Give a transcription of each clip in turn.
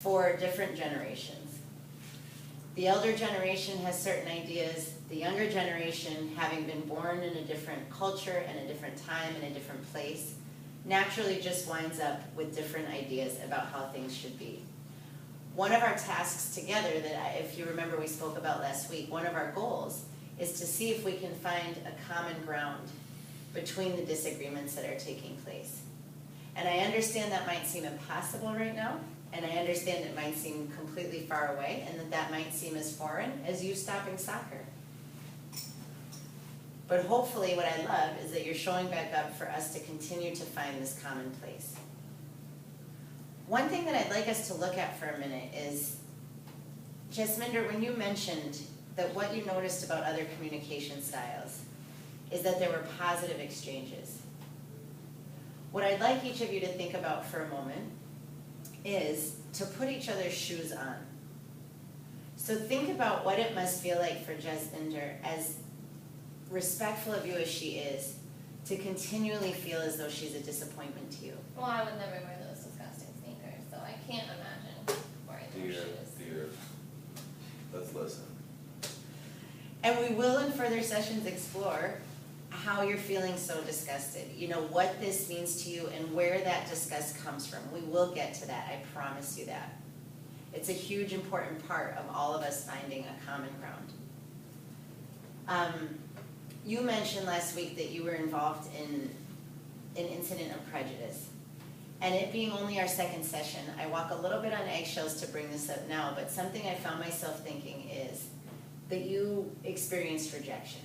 for different generations. The elder generation has certain ideas. The younger generation, having been born in a different culture and a different time and a different place, naturally just winds up with different ideas about how things should be. One of our tasks together that, if you remember we spoke about last week, one of our goals is to see if we can find a common ground between the disagreements that are taking place. And I understand that might seem impossible right now, and I understand it might seem completely far away, and that might seem as foreign as you stopping soccer. But hopefully what I love is that you're showing back up for us to continue to find this common place. One thing that I'd like us to look at for a minute is, Jasminder, when you mentioned that what you noticed about other communication styles is that there were positive exchanges. What I'd like each of you to think about for a moment is to put each other's shoes on. So think about what it must feel like for Jasminder, as respectful of you as she is, to continually feel as though she's a disappointment to you. Well, I would never wear those disgusting sneakers, so I can't imagine wearing those shoes. Dear, let's listen. And we will in further sessions explore how you're feeling so disgusted. You know, what this means to you and where that disgust comes from. We will get to that, I promise you that. It's a huge, important part of all of us finding a common ground. You mentioned last week that you were involved in an incident of prejudice. And it being only our second session, I walk a little bit on eggshells to bring this up now, but something I found myself thinking is that you experienced rejection.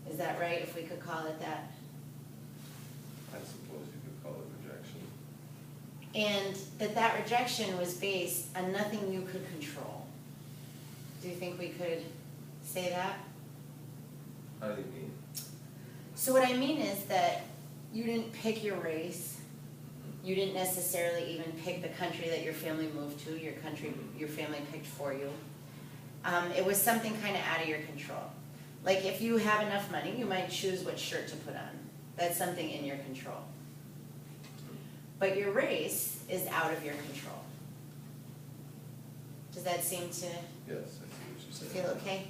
Is that right, if we could call it that? I suppose you could call it rejection. And that rejection was based on nothing you could control. Do you think we could say that? How do you mean? So what I mean is that you didn't pick your race. You didn't necessarily even pick the country that your family moved to. Your family picked for you. It was something kind of out of your control. Like if you have enough money, you might choose what shirt to put on. That's something in your control. But your race is out of your control. Does that seem to Yes, I see what you said. feel okay?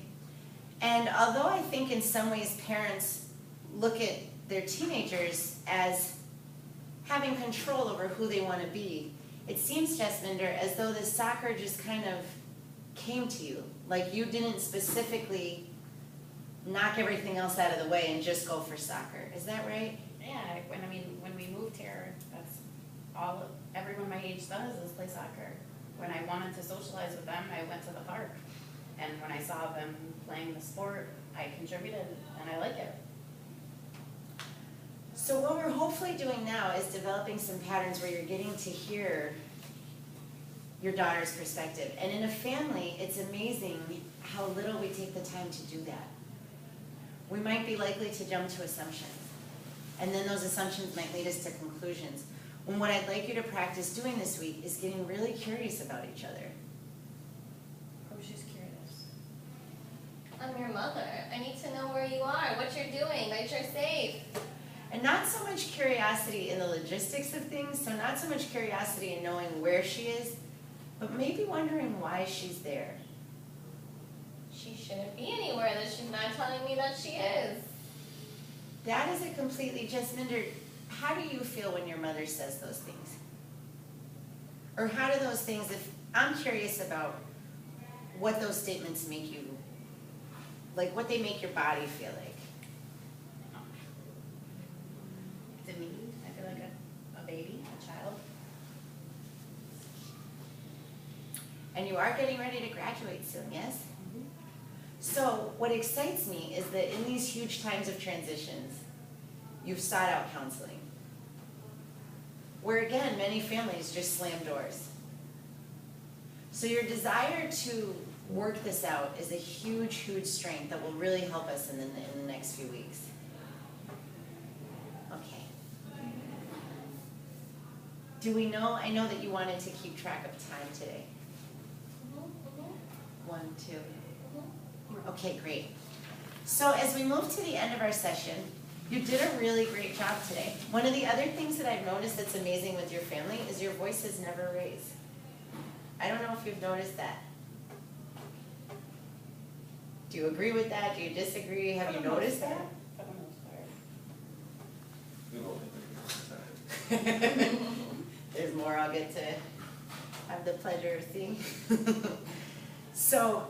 And although I think in some ways parents look at their teenagers as having control over who they want to be, it seems, Jasminder, as though this soccer just kind of came to you. Like you didn't specifically knock everything else out of the way and just go for soccer. Is that right? Yeah, when we moved here, that's all everyone my age does is play soccer. When I wanted to socialize with them, I went to the park. And when I saw them playing the sport, I contributed, and I like it. So what we're hopefully doing now is developing some patterns where you're getting to hear your daughter's perspective. And in a family, it's amazing how little we take the time to do that. We might be likely to jump to assumptions, and then those assumptions might lead us to conclusions. When what I'd like you to practice doing this week is getting really curious about each other. Oh, she's curious. I'm your mother. I need to know where you are, what you're doing, that you're safe. And not so much curiosity in the logistics of things, so not so much curiosity in knowing where she is, but maybe wondering why she's there. She shouldn't be anywhere that she's not telling me that she is. That is a completely, Jasminder, how do you feel when your mother says those things? Or how do those things, if I'm curious about what those statements make you, like what they make your body feel like. To me, I feel like a baby, a child. And you are getting ready to graduate soon, yes? So what excites me is that in these huge times of transitions, you've sought out counseling. Where again, many families just slam doors. So your desire to work this out is a huge, huge strength that will really help us in the next few weeks. Okay. Do we know, I know that you wanted to keep track of time today. 1, 2. Okay, great. So as we move to the end of our session, you did a really great job today. One of the other things that I've noticed that's amazing with your family is your voices never raise. I don't know if you've noticed that. Do you agree with that? Do you disagree? Have you noticed that? For the most part. We won't make it. There's more I'll get to have the pleasure of seeing. So,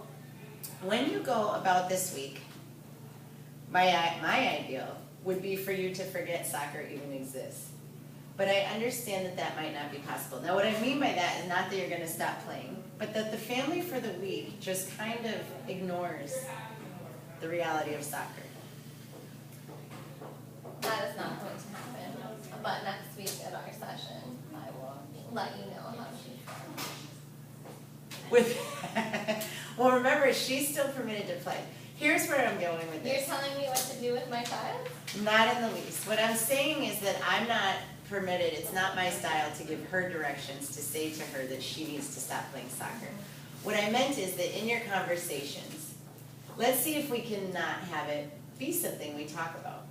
when you go about this week, my ideal would be for you to forget soccer even exists. But I understand that that might not be possible. Now, what I mean by that is not that you're going to stop playing, but that the family for the week just kind of ignores the reality of soccer. That is not going to happen. But next week at our session, I will let you know how she feels. With well, remember, she's still permitted to play. Here's where I'm going with You're this. telling me what to do with my child? Not in the least. What I'm saying is that I'm not permitted, it's not my style to give her directions to say to her that she needs to stop playing soccer. What I meant is that in your conversations, let's see if we can not have it be something we talk about.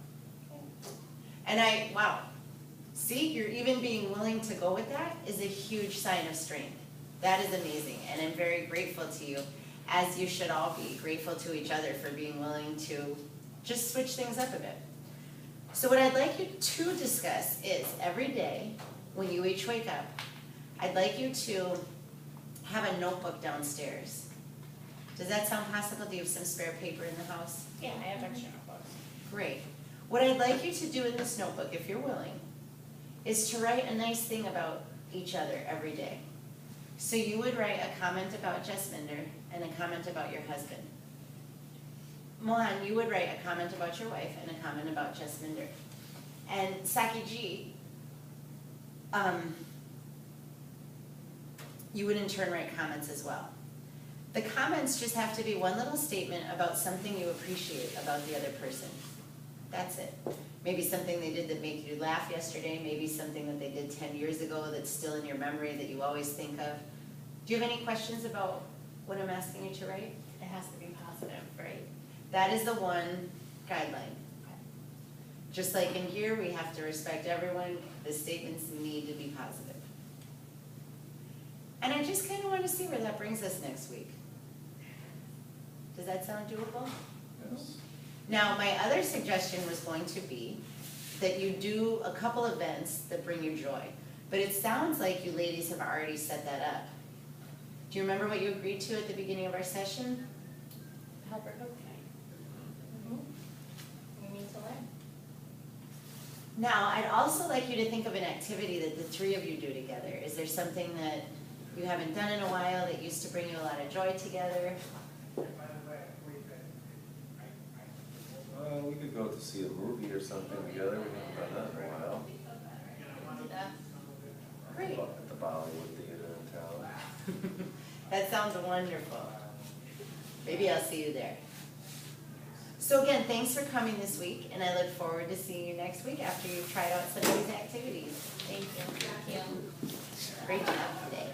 And wow, see, you're even being willing to go with that is a huge sign of strength. That is amazing, and I'm very grateful to you, as you should all be, grateful to each other for being willing to just switch things up a bit. So what I'd like you to discuss is every day, when you each wake up, I'd like you to have a notebook downstairs. Does that sound possible? Do you have some spare paper in the house? Yeah, I have extra notebooks. Great. What I'd like you to do in this notebook, if you're willing, is to write a nice thing about each other every day. So you would write a comment about Jasminder and a comment about your husband. Mohan, you would write a comment about your wife and a comment about Jasminder. And Sakiji, you would in turn write comments as well. The comments just have to be one little statement about something you appreciate about the other person. That's it. Maybe something they did that made you laugh yesterday, maybe something that they did 10 years ago that's still in your memory that you always think of. Do you have any questions about what I'm asking you to write? It has to be positive, right? That is the one guideline. Just like in here, we have to respect everyone, the statements need to be positive. And I just kind of want to see where that brings us next week. Does that sound doable? Yes. Now, my other suggestion was going to be that you do a couple events that bring you joy. But it sounds like you ladies have already set that up. Do you remember what you agreed to at the beginning of our session? Help her cook tonight. We need to learn. Now, I'd also like you to think of an activity that the three of you do together. Is there something that you haven't done in a while that used to bring you a lot of joy together? We could go to see a movie or something together, we haven't done that in a while. Do that. Great. At the Bollywood Theater in town. That sounds wonderful. Maybe I'll see you there. So again, thanks for coming this week, and I look forward to seeing you next week after you've tried out some of these activities. Thank you. Thank you. Great job today.